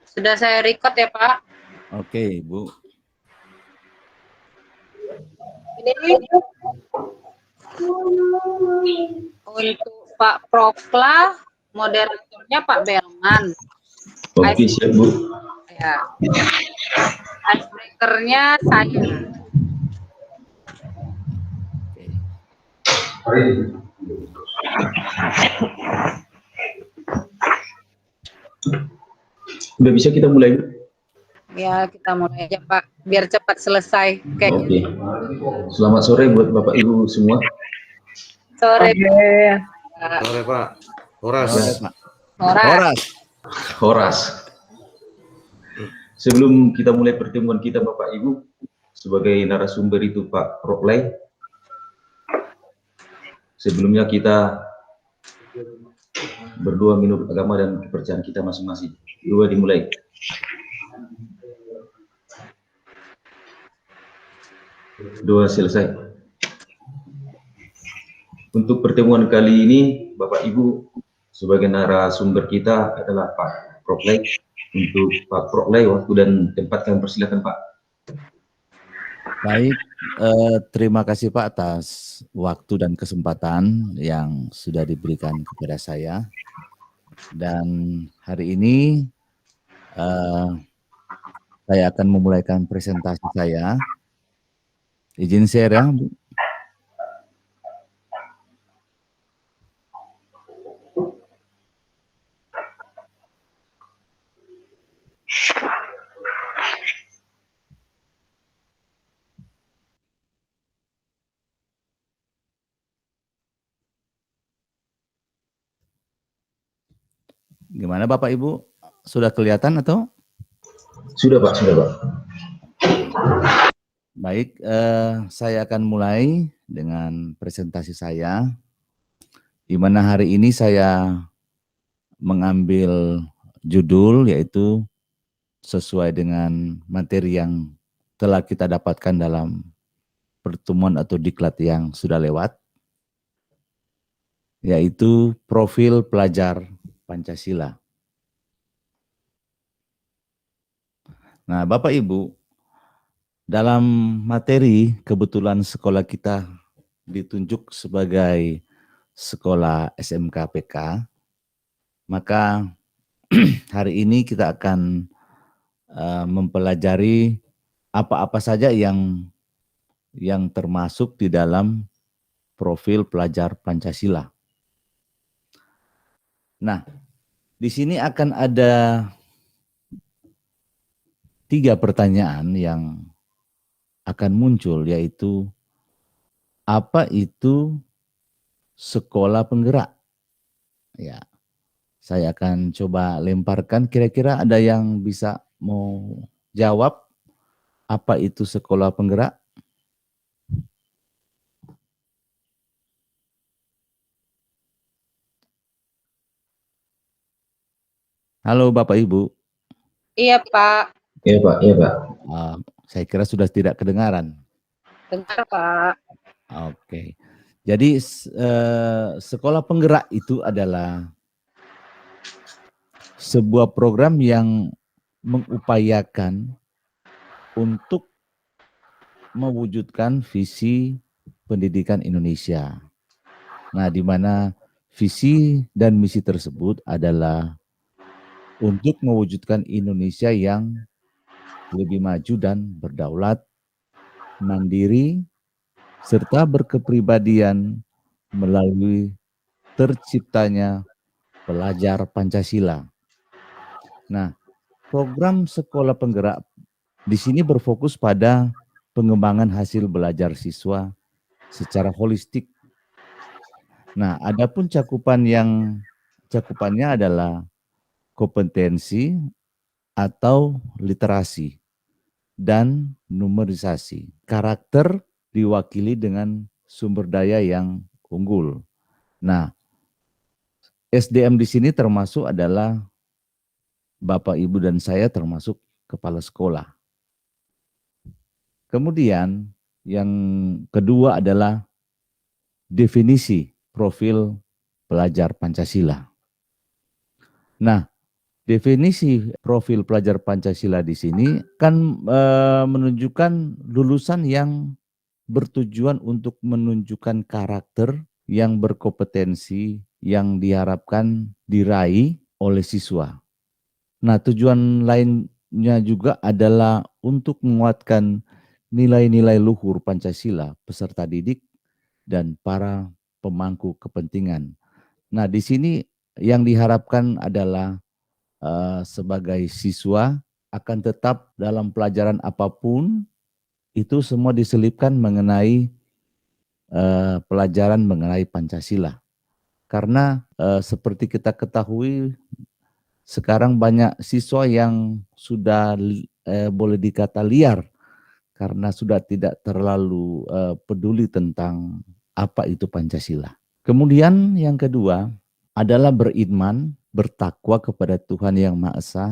Sudah saya record ya, Pak. Oke, Bu. Ini untuk Pak Prokla, moderatornya Pak Berman. Oke, siap, Bu. Ya. Icebreaker-nya saya. Udah bisa kita mulai, Bu? Ya, kita mulai aja, Pak. Biar cepat selesai. Oke. Selamat sore buat Bapak Ibu semua. Sore. Sore, Pak. Horas. Sore, Pak. Horas. Horas. Sebelum kita mulai pertemuan kita Bapak Ibu, sebagai narasumber itu Pak Proklay, sebelumnya kita berdoa menurut agama dan kepercayaan kita masing-masing. Doa dimulai. Doa selesai. Untuk pertemuan kali ini, Bapak Ibu, sebagai narasumber kita adalah Pak Proklay. Untuk Pak Proklay, waktu dan tempat kami persilakan, Pak. Baik, terima kasih Pak atas waktu dan kesempatan yang sudah diberikan kepada saya. Dan hari ini saya akan memulaikan presentasi saya. Izin share ya, Bu. Gimana Bapak Ibu? Sudah kelihatan atau? Sudah, Pak. Sudah, Pak. Baik, saya akan mulai dengan presentasi saya, di mana hari ini saya mengambil judul yaitu sesuai dengan materi yang telah kita dapatkan dalam pertemuan atau diklat yang sudah lewat, yaitu profil pelajar Pancasila. Nah, Bapak Ibu, dalam materi kebetulan sekolah kita ditunjuk sebagai sekolah SMK PK, maka hari ini kita akan mempelajari apa-apa saja yang termasuk di dalam profil pelajar Pancasila. Nah, di sini akan ada 3 pertanyaan yang akan muncul, yaitu apa itu sekolah penggerak? Ya, saya akan coba lemparkan, kira-kira ada yang bisa mau jawab apa itu sekolah penggerak? Halo Bapak Ibu. Iya, Pak. Iya, Pak. Iya, Pak. Saya kira sudah tidak kedengaran. Dengar, Pak. Oke. Jadi sekolah penggerak itu adalah sebuah program yang mengupayakan untuk mewujudkan visi pendidikan Indonesia. Nah, di mana visi dan misi tersebut adalah untuk mewujudkan Indonesia yang lebih maju dan berdaulat, mandiri, serta berkepribadian melalui terciptanya pelajar Pancasila. Nah, program sekolah penggerak di sini berfokus pada pengembangan hasil belajar siswa secara holistik. Nah, adapun cakupannya adalah kompetensi atau literasi dan numerisasi. Karakter diwakili dengan sumber daya yang unggul. Nah, SDM di sini termasuk adalah Bapak, Ibu, dan saya termasuk kepala sekolah. Kemudian yang kedua adalah definisi profil pelajar Pancasila. Nah, Definisi profil pelajar Pancasila di sini kan menunjukkan lulusan yang bertujuan untuk menunjukkan karakter yang berkompetensi yang diharapkan diraih oleh siswa. Nah, tujuan lainnya juga adalah untuk menguatkan nilai-nilai luhur Pancasila peserta didik dan para pemangku kepentingan. Nah, di sini yang diharapkan adalah sebagai siswa akan tetap dalam pelajaran apapun itu semua diselipkan mengenai pelajaran mengenai Pancasila. Karena seperti kita ketahui sekarang banyak siswa yang sudah boleh dikata liar karena sudah tidak terlalu peduli tentang apa itu Pancasila. Kemudian yang kedua adalah beriman, bertakwa kepada Tuhan Yang Maha Esa,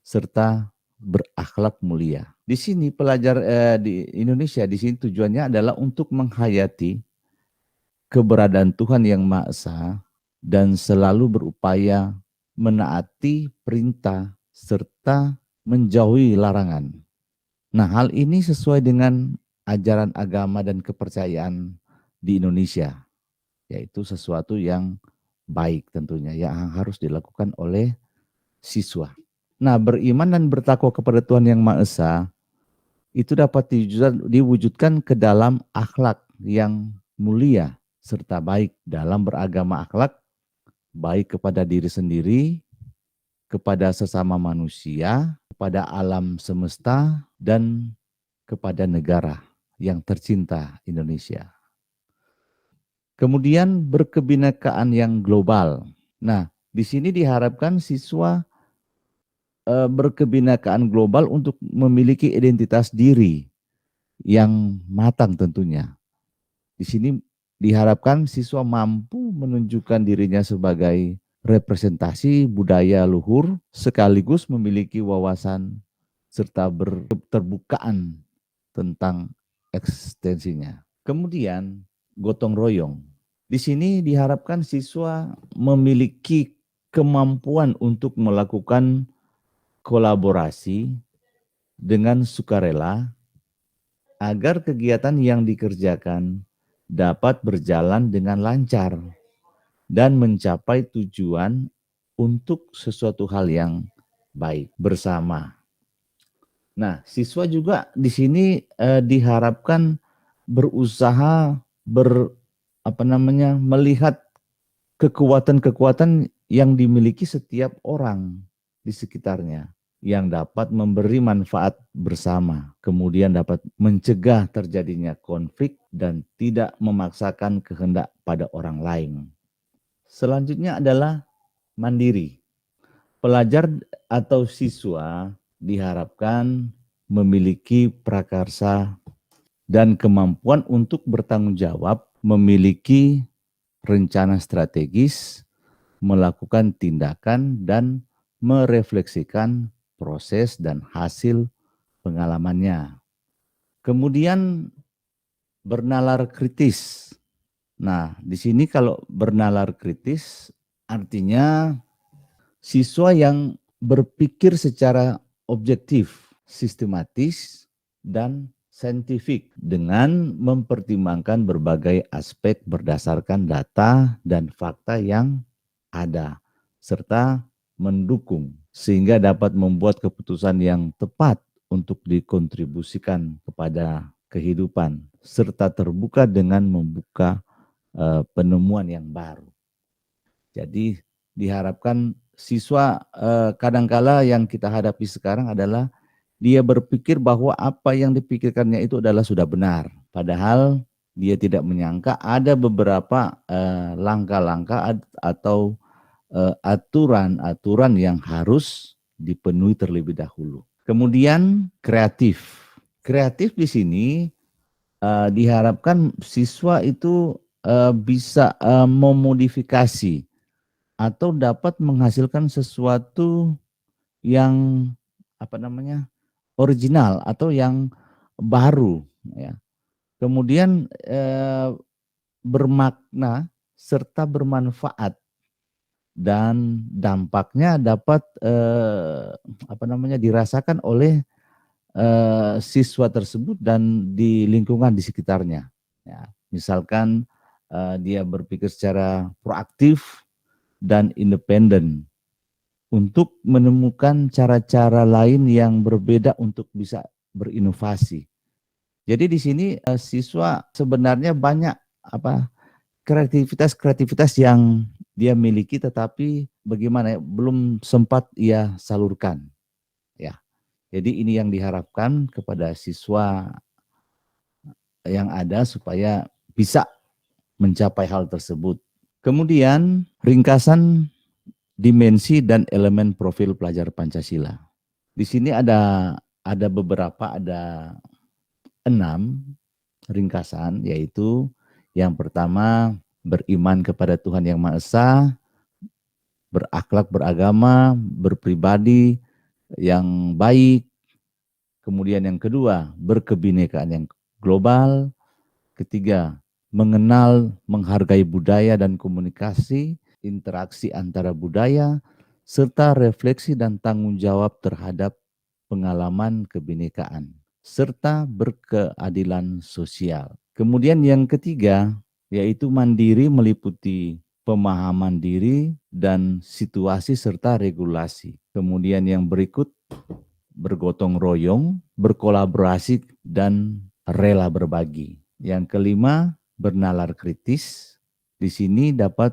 serta berakhlak mulia. Di sini pelajar di Indonesia, di sini tujuannya adalah untuk menghayati keberadaan Tuhan Yang Maha Esa dan selalu berupaya menaati perintah serta menjauhi larangan. Nah, hal ini sesuai dengan ajaran agama dan kepercayaan di Indonesia, yaitu sesuatu yang baik tentunya yang harus dilakukan oleh siswa. Nah, beriman dan bertakwa kepada Tuhan Yang Maha Esa itu dapat diwujudkan ke dalam akhlak yang mulia serta baik dalam beragama akhlak, baik kepada diri sendiri, kepada sesama manusia, kepada alam semesta, dan kepada negara yang tercinta Indonesia. Kemudian berkebinekaan yang global. Nah, di sini diharapkan siswa berkebinekaan global untuk memiliki identitas diri yang matang tentunya. Di sini diharapkan siswa mampu menunjukkan dirinya sebagai representasi budaya luhur sekaligus memiliki wawasan serta berterbukaan tentang eksistensinya. Kemudian gotong royong. Di sini diharapkan siswa memiliki kemampuan untuk melakukan kolaborasi dengan sukarela agar kegiatan yang dikerjakan dapat berjalan dengan lancar dan mencapai tujuan untuk sesuatu hal yang baik bersama. Nah, siswa juga di sini diharapkan berusaha melihat kekuatan-kekuatan yang dimiliki setiap orang di sekitarnya yang dapat memberi manfaat bersama, kemudian dapat mencegah terjadinya konflik dan tidak memaksakan kehendak pada orang lain. Selanjutnya adalah mandiri. Pelajar atau siswa diharapkan memiliki prakarsa dan kemampuan untuk bertanggung jawab, memiliki rencana strategis, melakukan tindakan dan merefleksikan proses dan hasil pengalamannya. Kemudian bernalar kritis. Nah, di sini kalau bernalar kritis artinya siswa yang berpikir secara objektif, sistematis, dan saintifik dengan mempertimbangkan berbagai aspek berdasarkan data dan fakta yang ada, serta mendukung sehingga dapat membuat keputusan yang tepat untuk dikontribusikan kepada kehidupan serta terbuka dengan membuka penemuan yang baru. Jadi diharapkan siswa kadangkala yang kita hadapi sekarang adalah dia berpikir bahwa apa yang dipikirkannya itu adalah sudah benar. Padahal dia tidak menyangka ada beberapa langkah-langkah atau aturan-aturan yang harus dipenuhi terlebih dahulu. Kemudian kreatif. Kreatif di sini diharapkan siswa itu bisa memodifikasi atau dapat menghasilkan sesuatu yang original atau yang baru, ya. Kemudian bermakna serta bermanfaat dan dampaknya dapat dirasakan oleh siswa tersebut dan di lingkungan di sekitarnya. Ya, misalkan dia berpikir secara proaktif dan independen untuk menemukan cara-cara lain yang berbeda untuk bisa berinovasi. Jadi di sini siswa sebenarnya banyak kreativitas yang dia miliki, tetapi bagaimana belum sempat ia salurkan. Ya, jadi ini yang diharapkan kepada siswa yang ada supaya bisa mencapai hal tersebut. Kemudian ringkasan dimensi dan elemen profil pelajar Pancasila. Di sini ada beberapa, ada 6 ringkasan, yaitu yang pertama beriman kepada Tuhan Yang Maha Esa, berakhlak beragama, berpribadi yang baik. Kemudian yang kedua, berkebinekaan yang global. Ketiga, mengenal, menghargai budaya dan komunikasi, interaksi antara budaya, serta refleksi dan tanggung jawab terhadap pengalaman kebinekaan, serta berkeadilan sosial. Kemudian yang ketiga, yaitu mandiri, meliputi pemahaman diri dan situasi serta regulasi. Kemudian yang berikut, bergotong royong, berkolaborasi, dan rela berbagi. Yang kelima, bernalar kritis. Di sini dapat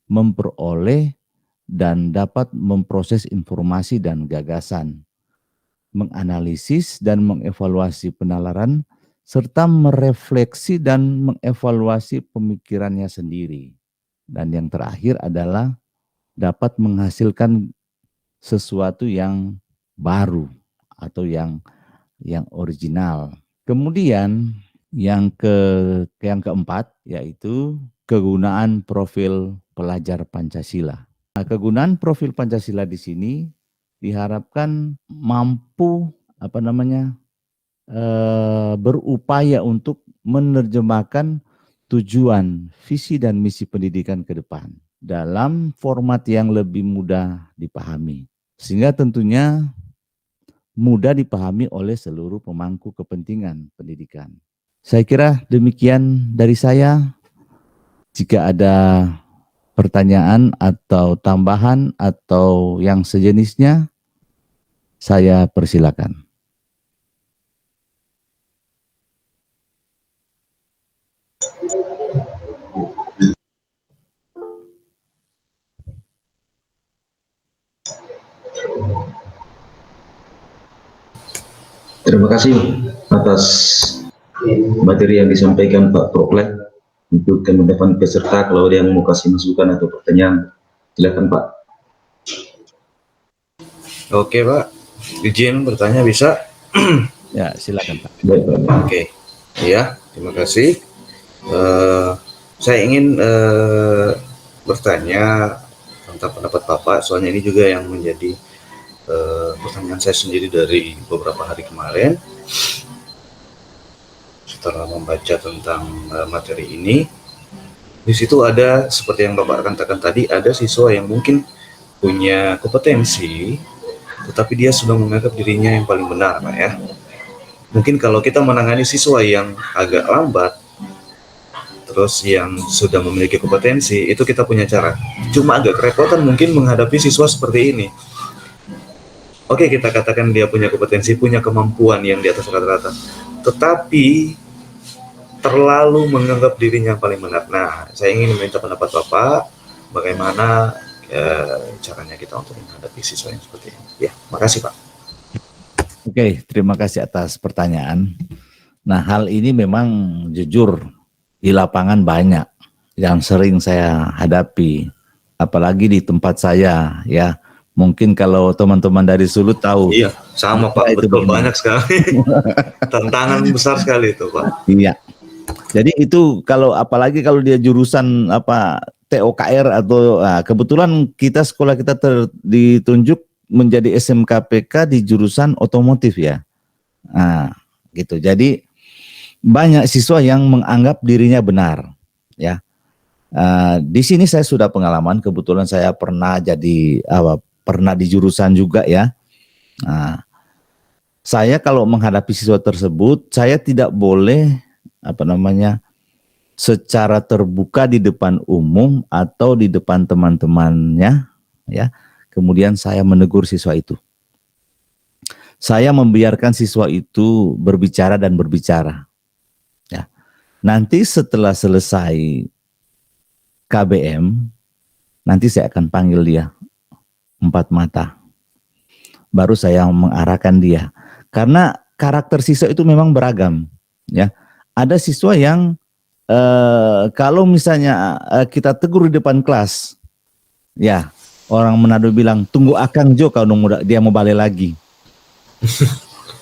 memperoleh dan dapat memproses informasi dan gagasan, menganalisis dan mengevaluasi penalaran, serta merefleksi dan mengevaluasi pemikirannya sendiri. Dan yang terakhir adalah dapat menghasilkan sesuatu yang baru atau yang original. Kemudian yang keempat, yaitu kegunaan profil pelajar Pancasila. Nah, kegunaan profil Pancasila di sini diharapkan mampu berupaya untuk menerjemahkan tujuan, visi dan misi pendidikan ke depan dalam format yang lebih mudah dipahami, sehingga tentunya mudah dipahami oleh seluruh pemangku kepentingan pendidikan. Saya kira demikian dari saya. Jika ada pertanyaan atau tambahan atau yang sejenisnya, saya persilakan. Terima kasih atas materi yang disampaikan Pak Proklek. Untuk teman-teman peserta, kalau ada yang mau kasih masukan atau pertanyaan, silakan Pak. Oke Pak, izin bertanya bisa? Ya, silakan Pak. Oke, ya, terima kasih. Saya ingin bertanya tentang pendapat Bapak, soalnya ini juga yang menjadi pertanyaan saya sendiri dari beberapa hari kemarin. Setelah membaca tentang materi ini, di situ ada seperti yang Bapak katakan tadi, ada siswa yang mungkin punya kompetensi, tetapi dia sudah menganggap dirinya yang paling benar, Pak ya. Mungkin kalau kita menangani siswa yang agak lambat, terus yang sudah memiliki kompetensi, itu kita punya cara. Cuma agak kerepotan mungkin menghadapi siswa seperti ini. Oke, kita katakan dia punya kompetensi, punya kemampuan yang di atas rata-rata, tetapi terlalu menganggap dirinya paling benar. Nah, saya ingin meminta pendapat Bapak, bagaimana caranya kita untuk menghadapi siswa yang seperti ini. Ya, makasih Pak. Oke, terima kasih atas pertanyaan. Nah, hal ini memang jujur di lapangan banyak yang sering saya hadapi, apalagi di tempat saya ya. Mungkin kalau teman-teman dari Sulut tahu. Iya, sama Pak, betul, banyak sekali. Tantangan besar sekali itu Pak. Iya. Jadi itu apalagi kalau dia jurusan TOKR atau kebetulan sekolah kita ditunjuk menjadi SMKPK di jurusan otomotif ya. Nah, gitu. Jadi banyak siswa yang menganggap dirinya benar ya. Di sini saya sudah pengalaman, kebetulan saya pernah pernah di jurusan juga ya. Nah, saya kalau menghadapi siswa tersebut, saya tidak boleh secara terbuka di depan umum atau di depan teman-temannya, ya. Kemudian saya menegur siswa itu. Saya membiarkan siswa itu berbicara dan berbicara. Ya. Nanti setelah selesai KBM, nanti saya akan panggil dia 4 mata. Baru saya mengarahkan dia. Karena karakter siswa itu memang beragam. Ya, ada siswa yang kalau misalnya kita tegur di depan kelas, ya orang Manado bilang tunggu Akang Jo kalau dia mau balik lagi.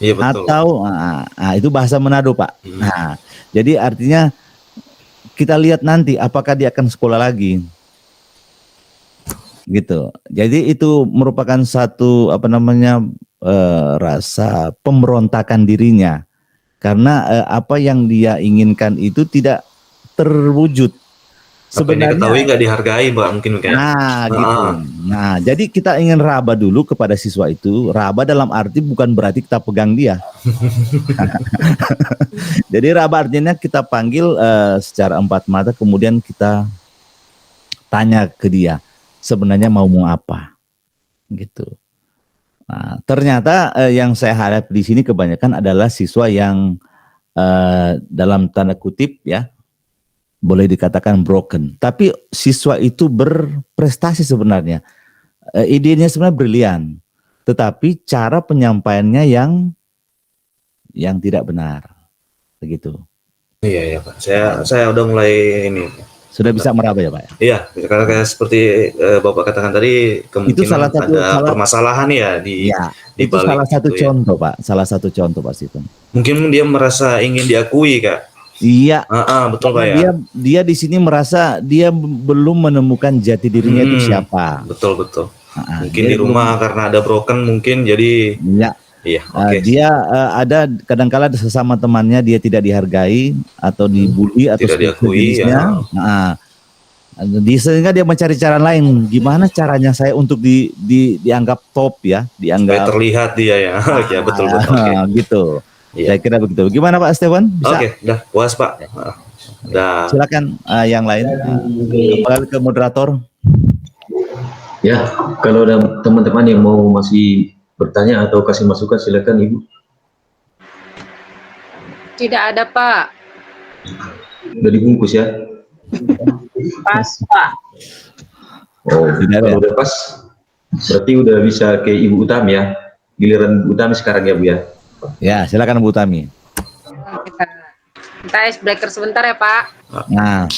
Iya betul. Atau itu bahasa Manado Pak. Nah, jadi artinya kita lihat nanti apakah dia akan sekolah lagi, gitu. Jadi itu merupakan satu rasa pemberontakan dirinya karena apa yang dia inginkan itu tidak terwujud. Sebenarnya ketahui nggak dihargai Mbak mungkin kayak. Gitu. Nah, jadi kita ingin raba dulu kepada siswa itu. Raba dalam arti bukan berarti kita pegang dia. Jadi raba artinya kita panggil secara 4 mata, kemudian kita tanya ke dia sebenarnya mau apa, gitu. Nah, ternyata yang saya harap di sini kebanyakan adalah siswa yang dalam tanda kutip ya, boleh dikatakan broken. Tapi siswa itu berprestasi sebenarnya. Idenya sebenarnya brilian. Tetapi cara penyampaiannya yang tidak benar. Begitu. Iya Pak. Saya udah mulai ini. Sudah bisa meraba ya Pak? Iya, karena kayak seperti Bapak katakan tadi, kemungkinan ada permasalahan ya di itu balik salah satu itu, contoh Pak. Salah satu contoh Pak Siton. Mungkin dia merasa ingin diakui Kak. Iya, betul Pak ya. Dia di sini merasa dia belum menemukan jati dirinya itu siapa. Betul. Mungkin di rumah karena ada broken mungkin jadi. Iya. Dia ada kadang-kala sesama temannya dia tidak dihargai atau dibully atau tidak diakui. Sehingga dia mencari cara lain. Gimana caranya saya untuk dianggap top ya, dianggap supaya terlihat dia ya. Ya betul. Gitu. Iya. Saya kira begitu. Gimana Pak Stefan? Oke, udah puas Pak. Silakan yang lain. Kembali ke moderator. Ya, kalau ada teman-teman yang mau masih bertanya atau kasih masukan silakan Ibu. Tidak ada Pak. Udah dibungkus ya? Pas Pak. Oh, kalau udah pas, berarti udah bisa ke Ibu Utami ya. Giliran Ibu Utami sekarang ya Bu ya. Ya, silakan Bu Tami. Kita icebreaker sebentar ya Pak. Nah,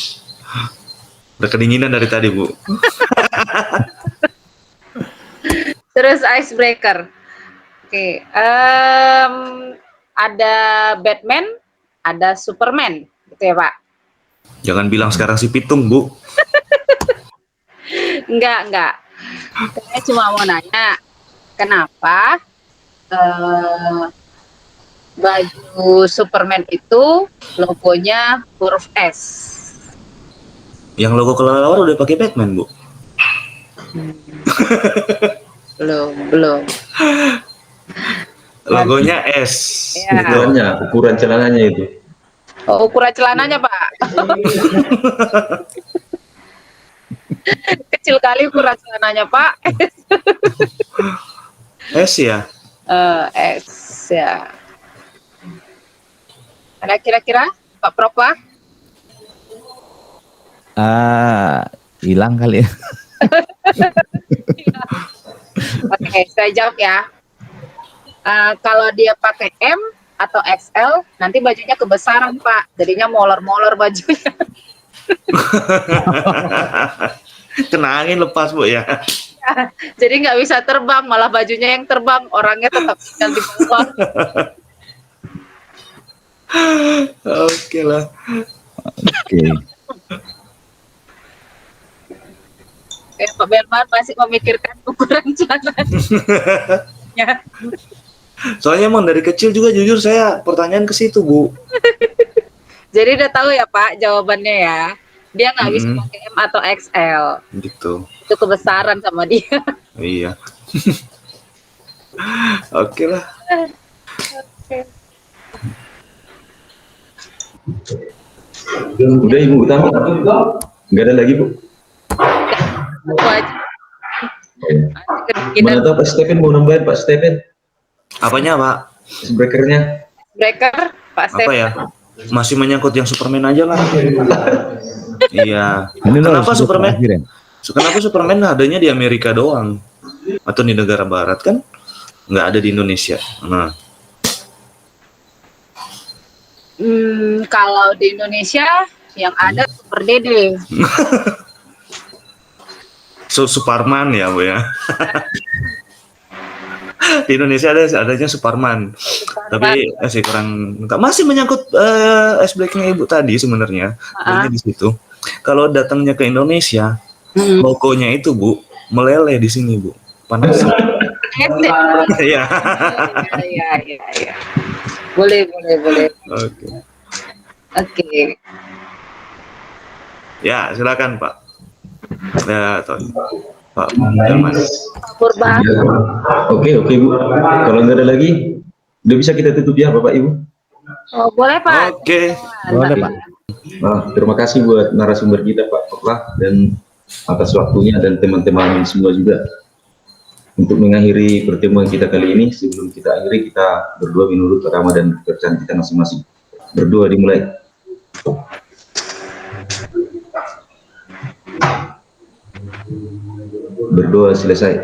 udah kedinginan dari tadi Bu. Terus icebreaker. Oke, ada Batman, ada Superman, gitu ya Pak? Jangan bilang sekarang si Pitung Bu. Enggak. Saya cuma mau nanya, kenapa baju Superman itu logonya huruf S? Yang logo kelelawar udah pakai Batman Bu. Belum. Logonya S. Ya. Ukuran celananya itu. Oh, ukuran celananya Pak. Kecil kali ukuran celananya Pak. S ya? S ya. Ada kira-kira Pak Propa? Hilang kali ya. Oke, saya jawab ya. Kalau dia pakai M atau XL, nanti bajunya kebesaran Pak. Jadinya molor-molor bajunya. Kena angin lepas Bu ya. Jadi nggak bisa terbang, malah bajunya yang terbang, orangnya tetap tinggal di bawah. Oke lah. Oke. Pak Berman masih memikirkan ukuran celananya. Soalnya emang dari kecil juga jujur saya pertanyaan ke situ Bu. Jadi udah tahu ya Pak jawabannya ya. Dia nggak bisa Mm-mm. pakai M atau XL. Gitu. Itu kebesaran sama dia. Iya. Oke lah. Udah Ibu Utami? Nggak ada lagi Bu? Itu aja. Nanti Mana kedinginan tahu Pak Stephen mau nambahin Pak Stephen, Apanya, Pak? breakernya. breaker, Pak Apa Stef. ya? Masih menyangkut yang Superman aja lah. Iya. Ini loh, Kenapa sudah Superman? terakhir ya. Kenapa Superman adanya di Amerika doang? Atau di negara barat kan? Nggak ada di Indonesia. Nah, Kalau di Indonesia yang ada Super Dede. Suparman ya, Bu ya. Di Indonesia adanya Suparman. Tapi masih kurang lengkap. Masih menyangkut ice breaking Ibu tadi sebenarnya. Poinnya di situ. Kalau datangnya ke Indonesia, logonya itu Bu meleleh di sini Bu. Panas. Iya. Iya. Boleh. Oke. Oke. Ya, silakan Pak. Ya, Pak Delman. Purba. Ya. Oke Bu. Kalau nggak ada lagi, udah bisa kita tutup ya Bapak Ibu. Oh, boleh Pak. Oke. Boleh Pak. Terima kasih buat narasumber kita Pak Poklah dan atas waktunya dan teman-teman semua juga. Untuk mengakhiri pertemuan kita kali ini, sebelum kita akhiri, kita berdoa menurut agama dan kepercayaan kita masing-masing. Berdoa dimulai. Berdoa selesai.